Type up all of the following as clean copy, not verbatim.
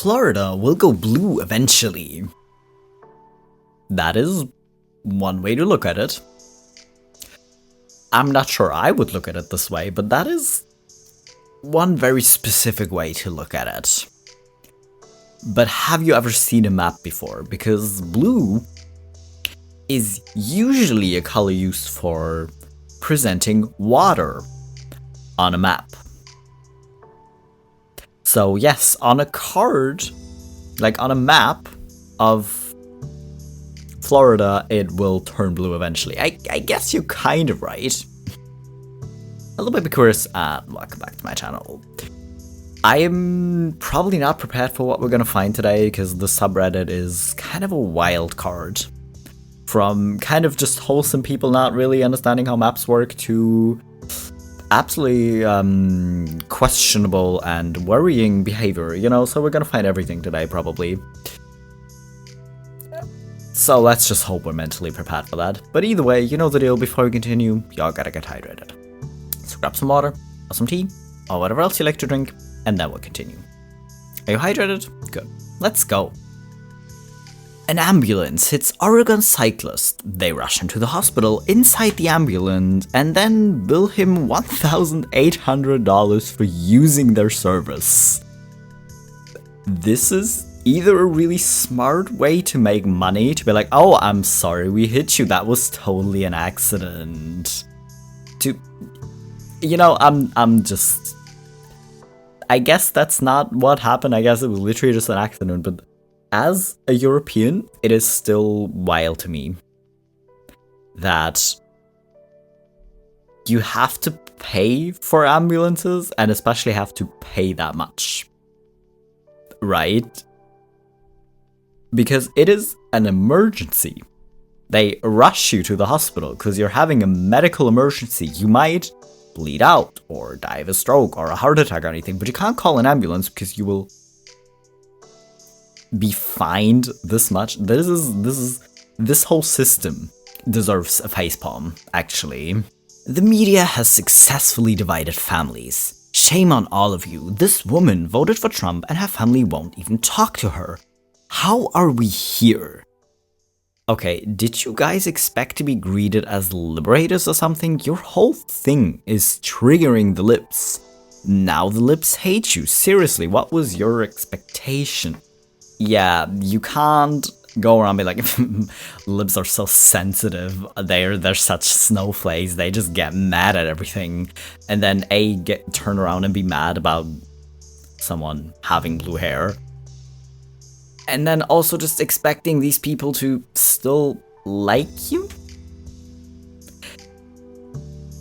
Florida will go blue eventually. That is one way to look at it. I'm not sure I would look at it this way, but that is one very specific way to look at it. But have you ever seen a map before? Because blue is usually a color used for presenting water on a map. So yes, on a card, like on a map of Florida, it will turn blue eventually. I guess you're kind of right. Hello BabyQueers, and welcome back to my channel. I am probably not prepared for what we're gonna find today, because the subreddit is kind of a wild card. From kind of just wholesome people not really understanding how maps work to absolutely questionable and worrying behavior, you know, so we're gonna find everything today probably. So let's just hope we're mentally prepared for that. But either way, you know the deal. Before we continue, y'all gotta get hydrated. So grab some water, or some tea, or whatever else you like to drink, and then we'll continue. Are you hydrated? Good. Let's go. An ambulance hits Oregon cyclist. They rush him to the hospital inside the ambulance and then bill him $1,800 for using their service. This is either a really smart way to make money, to be like, oh, I'm sorry we hit you, that was totally an accident. To, you know, I'm just, I guess that's not what happened. I guess it was literally just an accident, but as a European, it is still wild to me that you have to pay for ambulances, and especially have to pay that much, right? Because it is an emergency. They rush you to the hospital because you're having a medical emergency. You might bleed out or die of a stroke or a heart attack or anything, but you can't call an ambulance because you will be fined this much. This whole system deserves a facepalm, actually. The media has successfully divided families. Shame on all of you. This woman voted for Trump and her family won't even talk to her. How are we here? Okay, did you guys expect to be greeted as liberators or something? Your whole thing is triggering the libs. Now the libs hate you. Seriously, what was your expectation? Yeah, you can't go around and be like, libs are so sensitive, they're such snowflakes, they just get mad at everything, and then turn around and be mad about someone having blue hair. And then also just expecting these people to still like you?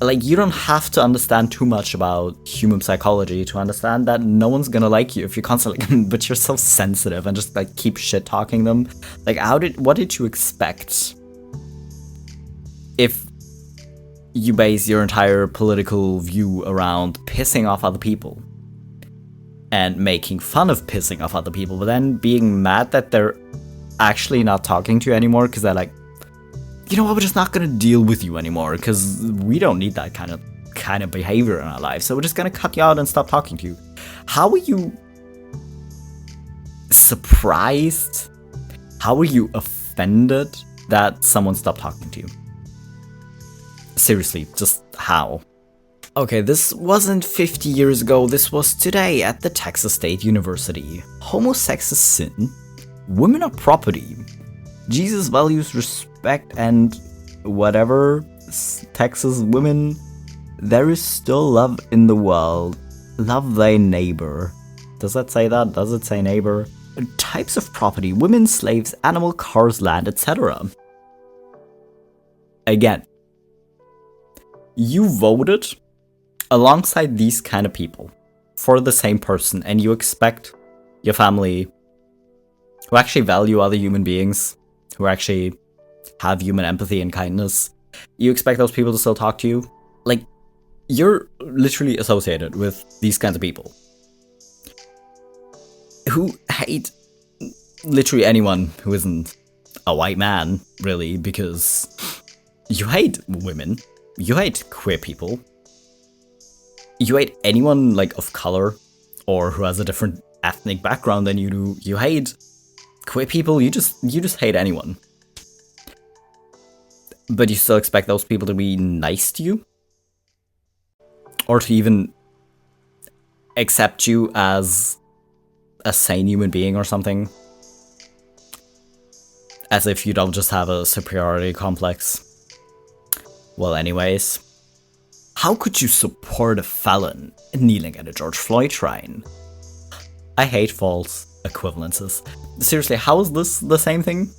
Like, you don't have to understand too much about human psychology to understand that no one's gonna like you if you constantly, but you're so sensitive and just like keep shit talking them. Like, what did you expect? If you base your entire political view around pissing off other people and making fun of pissing off other people, but then being mad that they're actually not talking to you anymore because they're like, you know what, we're just not gonna deal with you anymore because we don't need that kind of behavior in our life, so we're just gonna cut you out and stop talking to you. How are you surprised? How are you offended that someone stopped talking to you? Seriously, just how? Okay, this wasn't 50 years ago, this was today at the Texas State University. Homosex is sin. Women are property. Jesus values respect and whatever. Texas women, there is still love in the world. Love thy neighbor. Does that say that? Does it say neighbor? Types of property: women, slaves, animal, cars, land, etc. Again, you voted alongside these kind of people for the same person, and you expect your family, who actually value other human beings, who actually have human empathy and kindness, you expect those people to still talk to you? Like, you're literally associated with these kinds of people who hate literally anyone who isn't a white man, really, because you hate women, you hate queer people, you hate anyone like of color or who has a different ethnic background than you do. You hate queer people, you just hate anyone. But you still expect those people to be nice to you? Or to even accept you as a sane human being or something? As if you don't just have a superiority complex. Well, anyways. How could you support a felon kneeling at a George Floyd shrine? I hate false equivalences. Seriously, how is this the same thing?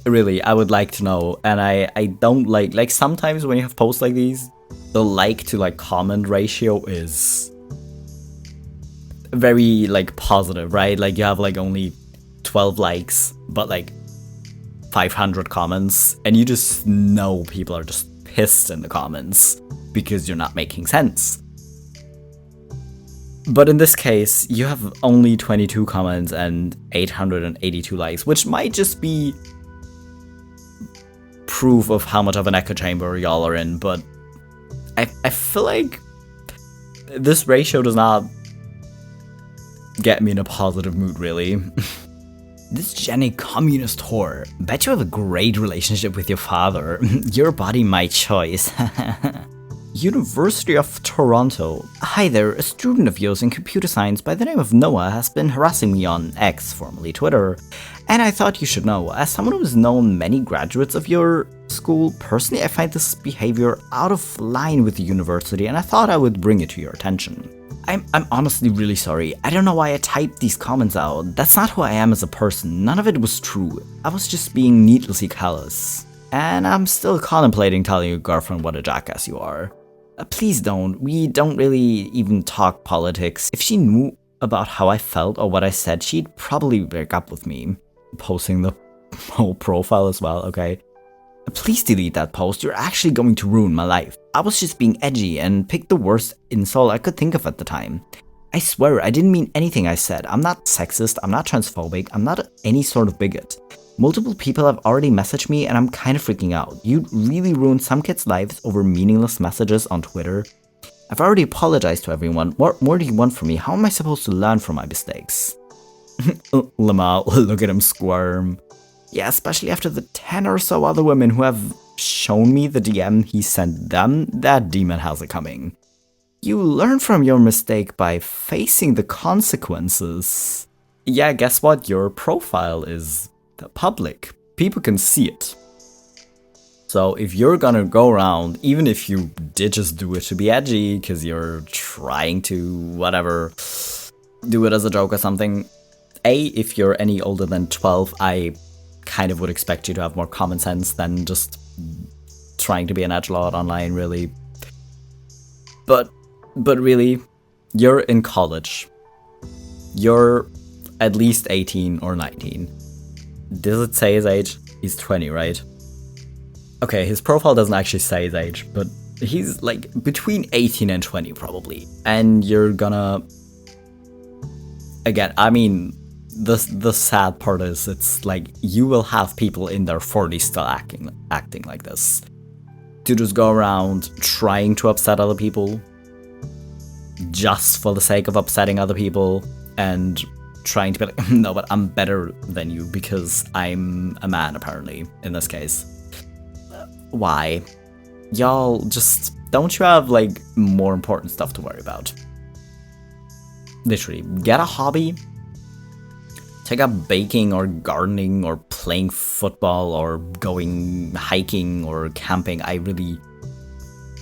Really, I would like to know. And I don't like sometimes when you have posts like these, the like to like comment ratio is very like positive, right? Like you have like only 12 likes, but like 500 comments, and you just know people are just pissed in the comments because you're not making sense. But in this case, you have only 22 comments and 882 likes, which might just be proof of how much of an echo chamber y'all are in, but I feel like this ratio does not get me in a positive mood, really. This Jenny communist whore. Bet you have a great relationship with your father. Your body, my choice. University of Toronto. Hi there, a student of yours in computer science by the name of Noah has been harassing me on X, formerly Twitter. And I thought you should know, as someone who has known many graduates of your school, personally I find this behavior out of line with the university, and I thought I would bring it to your attention. I'm honestly really sorry. I don't know why I typed these comments out. That's not who I am as a person. None of it was true. I was just being needlessly callous. And I'm still contemplating telling your girlfriend what a jackass you are. Please don't. We don't really even talk politics. If she knew about how I felt or what I said, she'd probably break up with me. Posting the whole profile as well, okay? Please delete that post. You're actually going to ruin my life. I was just being edgy and picked the worst insult I could think of at the time. I swear, I didn't mean anything I said. I'm not sexist, I'm not transphobic, I'm not any sort of bigot. Multiple people have already messaged me and I'm kind of freaking out. You really ruined some kids' lives over meaningless messages on Twitter. I've already apologized to everyone. What more do you want from me? How am I supposed to learn from my mistakes? Lamau, look at him squirm. Yeah, especially after the 10 or so other women who have shown me the DM he sent them, that demon has it coming. You learn from your mistake by facing the consequences. Yeah, guess what? Your profile is public. People can see it. So if you're gonna go around, even if you did just do it to be edgy, because you're trying to, whatever, do it as a joke or something, if you're any older than 12, I kind of would expect you to have more common sense than just trying to be an edgelord online, really. But really, you're in college. You're at least 18 or 19. Does it say his age? He's 20, right? Okay, his profile doesn't actually say his age, but he's like between 18 and 20 probably. And you're gonna... Again, I mean, the sad part is it's like you will have people in their 40s still acting like this. To just go around trying to upset other people just for the sake of upsetting other people and trying to be like, no, but I'm better than you because I'm a man, apparently, in this case. Why? Y'all just, don't you have like more important stuff to worry about? Literally, get a hobby. Take up baking or gardening or playing football or going hiking or camping. I really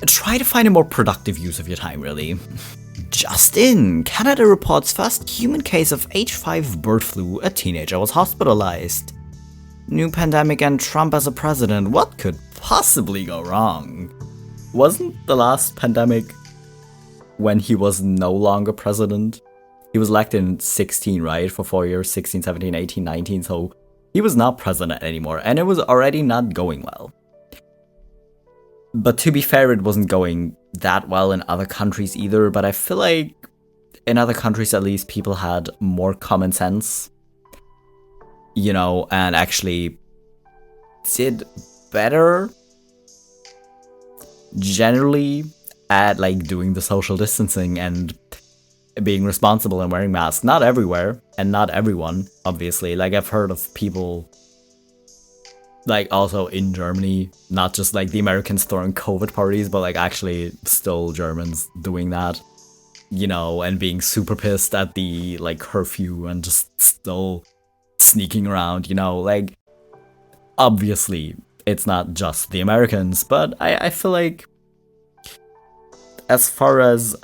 try to find a more productive use of your time, really. Just in, Canada reports first human case of H5 bird flu. A teenager was hospitalized. New pandemic and Trump as a president. What could possibly go wrong? Wasn't the last pandemic when he was no longer president? He was elected in 16, right? For 4 years, 16, 17, 18, 19. So he was not president anymore. And it was already not going well. But to be fair, it wasn't going that well in other countries either. But I feel like in other countries, at least, people had more common sense. You know, and actually did better generally at like doing the social distancing and being responsible and wearing masks. Not everywhere, and not everyone, obviously. Like, I've heard of people, like, also in Germany, not just, like, the Americans throwing COVID parties, but, like, actually still Germans doing that, you know, and being super pissed at the, like, curfew and just still sneaking around, you know, like, obviously, it's not just the Americans, but I feel like, as far as,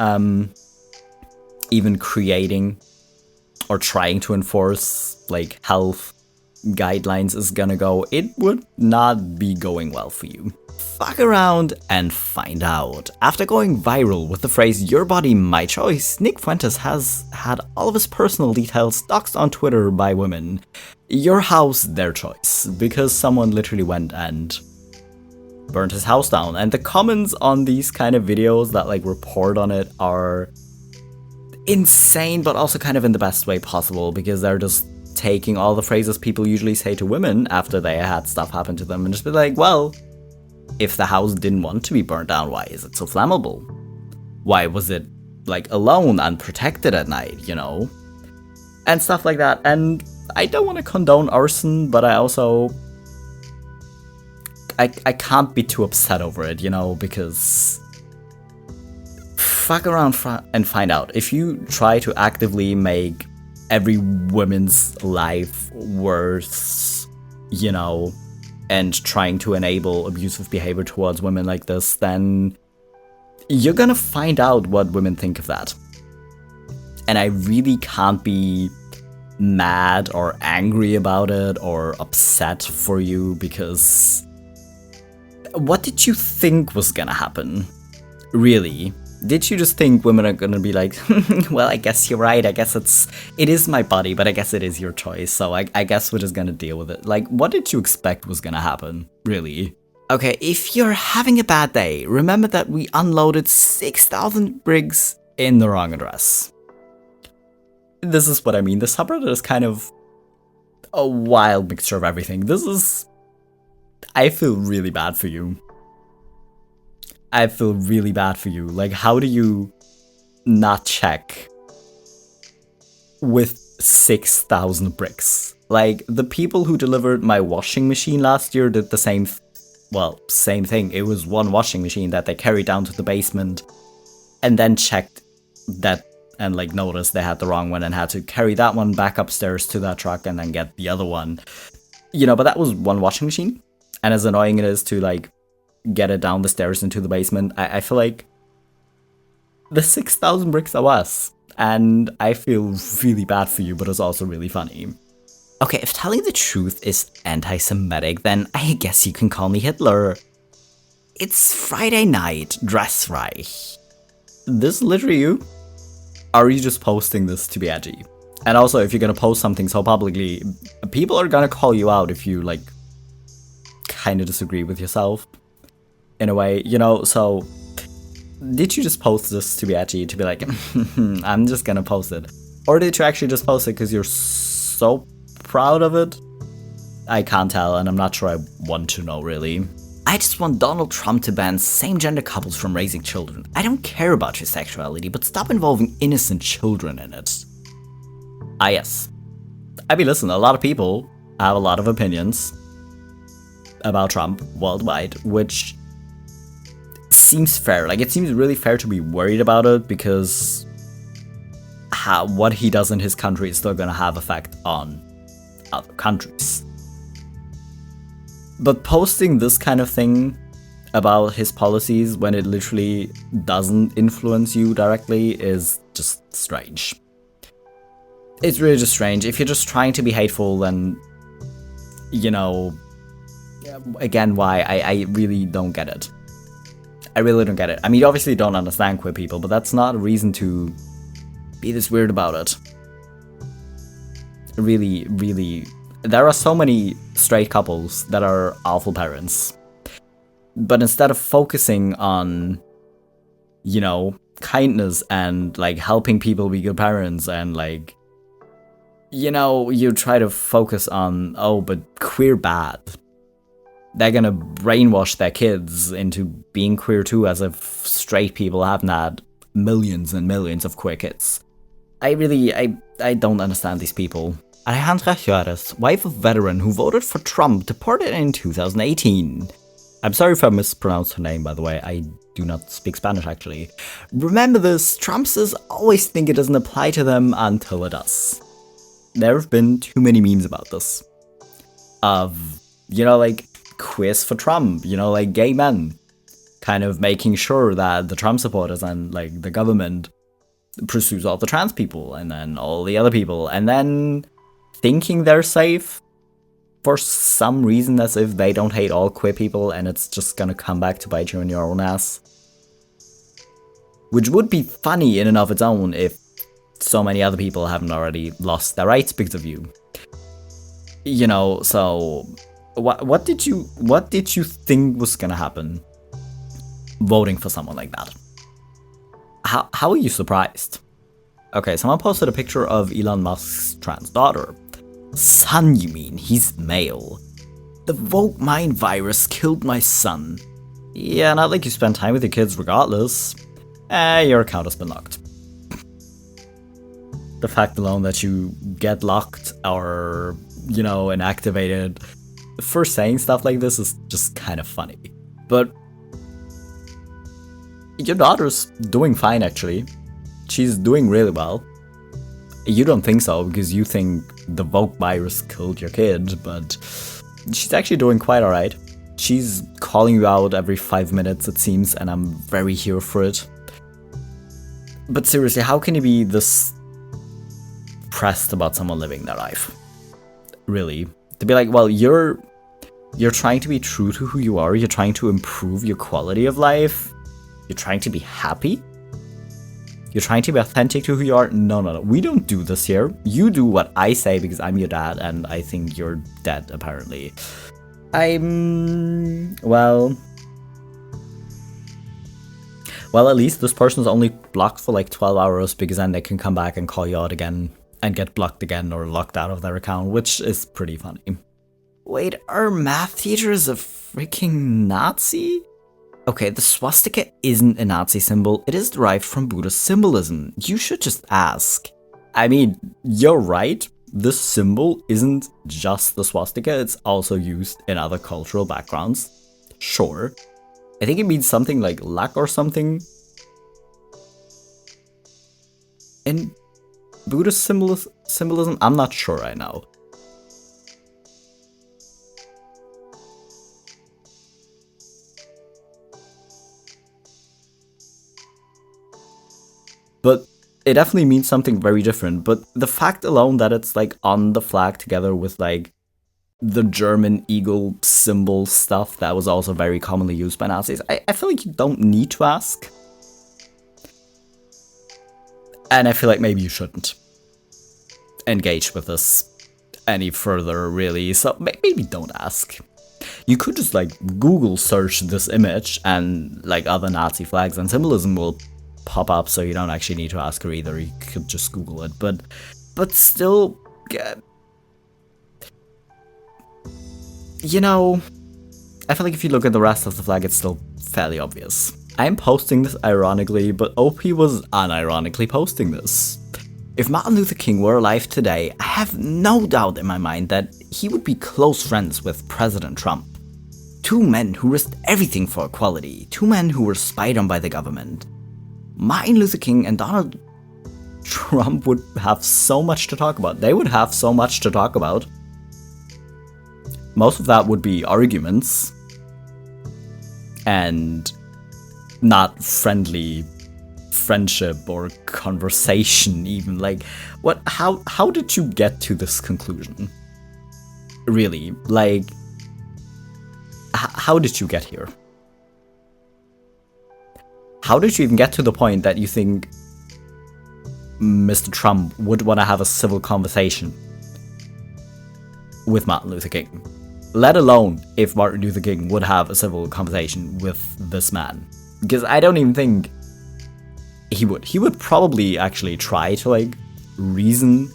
even creating or trying to enforce, like, health guidelines is gonna go, it would not be going well for you. Fuck around and find out. After going viral with the phrase "your body, my choice," Nick Fuentes has had all of his personal details doxed on Twitter by women. Your house, their choice, because someone literally went and burned his house down. And the comments on these kind of videos that, like, report on it are insane, but also kind of in the best way possible, because they're just taking all the phrases people usually say to women after they had stuff happen to them and just be like, well, if the house didn't want to be burnt down, why is it so flammable? Why was it, like, alone and protected at night, you know? And stuff like that. And I don't want to condone arson, but I also, I can't be too upset over it, you know, because fuck around and find out. If you try to actively make every woman's life worse, you know, and trying to enable abusive behavior towards women like this, then you're gonna find out what women think of that. And I really can't be mad or angry about it or upset for you, because what did you think was gonna happen? Really? Did you just think women are gonna be like, well, I guess you're right, I guess it is my body, but I guess it is your choice, so I guess we're just gonna deal with it. Like, what did you expect was gonna happen? Really? Okay, if you're having a bad day, remember that we unloaded 6,000 brigs in the wrong address. This is what I mean. The subreddit is kind of a wild mixture of everything. I feel really bad for you. I feel really bad for you. Like, how do you not check with 6,000 bricks? Like, the people who delivered my washing machine last year did the same thing. It was one washing machine that they carried down to the basement and then checked that and, like, noticed they had the wrong one and had to carry that one back upstairs to that truck and then get the other one. You know, but that was one washing machine. And as annoying it is to, like, get it down the stairs into the basement, I feel like the 6,000 bricks are us. And I feel really bad for you, but it's also really funny. Okay, if telling the truth is anti-Semitic, then I guess you can call me Hitler. It's Friday night, dress right. This is literally you? Are you just posting this to be edgy? And also, if you're gonna post something so publicly, people are gonna call you out if you, like, kind of disagree with yourself. In a way, you know, so did you just post this to be edgy, to be like, I'm just gonna post it? Or did you actually just post it because you're so proud of it? I can't tell, and I'm not sure I want to know, really. I just want Donald Trump to ban same-gender couples from raising children. I don't care about your sexuality, but stop involving innocent children in it. Ah, yes. I mean, listen, a lot of people have a lot of opinions about Trump worldwide, which seems fair. Like, it seems really fair to be worried about it, because what he does in his country is still gonna have effect on other countries. But posting this kind of thing about his policies when it literally doesn't influence you directly is just strange. It's really just strange. If you're just trying to be hateful, then, you know, again, why? I really don't get it. I really don't get it. I mean, you obviously don't understand queer people, but that's not a reason to be this weird about it. Really, really. There are so many straight couples that are awful parents. But instead of focusing on, you know, kindness and, like, helping people be good parents and, like, you know, you try to focus on, oh, but queer bad. They're gonna brainwash their kids into being queer too, as if straight people haven't had millions and millions of queer kids. I don't understand these people. Alejandra Juarez, wife of veteran who voted for Trump, deported in 2018. I'm sorry if I mispronounced her name, by the way. I do not speak Spanish, actually. Remember this, Trumpsters always think it doesn't apply to them until it does. There have been too many memes about this. Of, like, quiz for Trump, like gay men. Kind of making sure that the Trump supporters and, like, the government pursues all the trans people and then all the other people. And then thinking they're safe for some reason, as if they don't hate all queer people and it's just gonna come back to bite you in your own ass. Which would be funny in and of its own if so many other people haven't already lost their rights because of you. So what did you think was gonna happen voting for someone like that? How are you surprised? Okay, someone posted a picture of Elon Musk's trans daughter. Son, you mean? He's male. The woke mind virus killed my son. Yeah, not like you spend time with your kids regardless. Your account has been locked. The fact alone that you get locked or, inactivated for saying stuff like this is just kind of funny. But your daughter's doing fine, actually. She's doing really well. You don't think so because you think the woke virus killed your kid, but she's actually doing quite alright. She's calling you out every 5 minutes, it seems, and I'm very here for it. But seriously, how can you be this pressed about someone living their life? Really? To be like, well, you're trying to be true to who you are, you're trying to improve your quality of life, you're trying to be happy? You're trying to be authentic to who you are? No. We don't do this here. You do what I say because I'm your dad and I think you're dead, apparently. Well, at least this person's only blocked for like 12 hours because then they can come back and call you out again and get blocked again or locked out of their account, which is pretty funny. Wait, our math teacher is a freaking Nazi? Okay, the swastika isn't a Nazi symbol, it is derived from Buddhist symbolism. You should just ask. I mean, you're right, this symbol isn't just the swastika, it's also used in other cultural backgrounds. Sure. I think it means something like luck or something. In Buddhist symbolism, I'm not sure right now. But it definitely means something very different. But the fact alone that it's like on the flag together with like the German eagle symbol stuff that was also very commonly used by Nazis, I feel like you don't need to ask. And I feel like maybe you shouldn't engage with this any further, really. So maybe don't ask. You could just like Google search this image and like other Nazi flags and symbolism will pop up, so you don't actually need to ask her either. You could just Google it, but still, I feel like if you look at the rest of the flag, it's still fairly obvious. I'm posting this ironically, but OP was unironically posting this. If Martin Luther King were alive today, I have no doubt in my mind that he would be close friends with President Trump. Two men who risked everything for equality, two men who were spied on by the government. Martin Luther King and Donald Trump would have so much to talk about. They would have so much to talk about. Most of that would be arguments and not friendly friendship or conversation even. Like, what? How did you get to this conclusion? Really? Like, how did you get here? How did you even get to the point that you think Mr. Trump would want to have a civil conversation with Martin Luther King? Let alone if Martin Luther King would have a civil conversation with this man. Because I don't even think he would. He would probably actually try to like reason,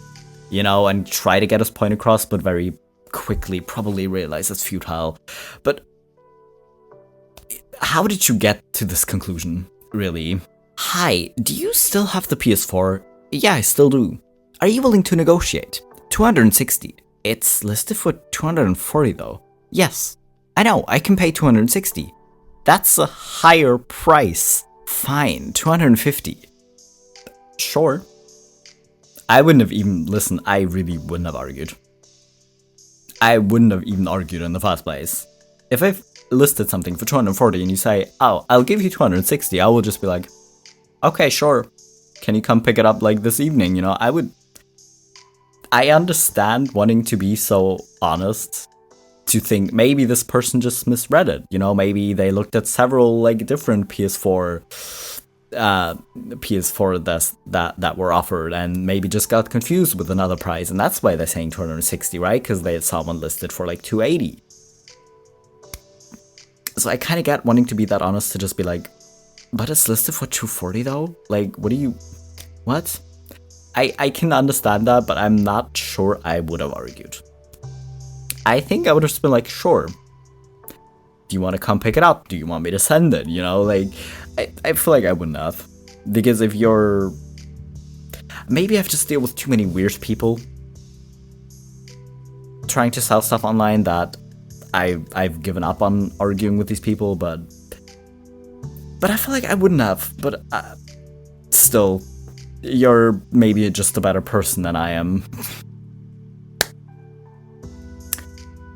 and try to get his point across, but very quickly probably realize it's futile. But how did you get to this conclusion? Really? Hi, do you still have the PS4? Yeah, I still do. Are you willing to negotiate? 260. It's listed for 240 though. Yes, I know, I can pay 260. That's a higher price. Fine, 250. Sure. I wouldn't have even, listen, I really wouldn't have argued. I wouldn't have even argued in the first place. If I've listed something for 240 and you say, oh, I'll give you 260, I will just be like, okay, sure. Can you come pick it up like this evening? You know, I understand wanting to be so honest, to think maybe this person just misread it. You know, maybe they looked at several like different PS4 that were offered and maybe just got confused with another price, and that's why they're saying 260, right? Because they saw one listed for like 280. So I kind of get wanting to be that honest to just be like, but it's listed for 240 though? Like, what? I can understand that, but I'm not sure I would have argued. I think I would have just been like, sure. Do you want to come pick it up? Do you want me to send it? You know, like, I feel like I wouldn't have. Because if you're... Maybe I've just dealt with too many weird people trying to sell stuff online that I've given up on arguing with these people, but I feel like I wouldn't have. But still, you're maybe just a better person than I am.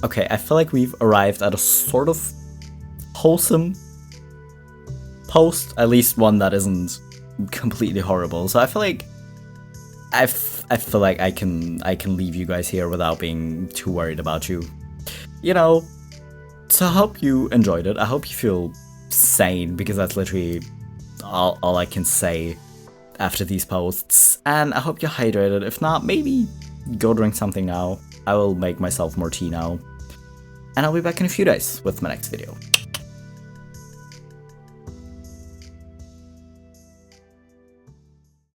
Okay, I feel like we've arrived at a sort of wholesome post, at least one that isn't completely horrible. So I feel like I feel like I can leave you guys here without being too worried about you. You know, so I hope you enjoyed it. I hope you feel sane, because that's literally all I can say after these posts. And I hope you're hydrated. If not, maybe go drink something now. I will make myself more tea now. And I'll be back in a few days with my next video.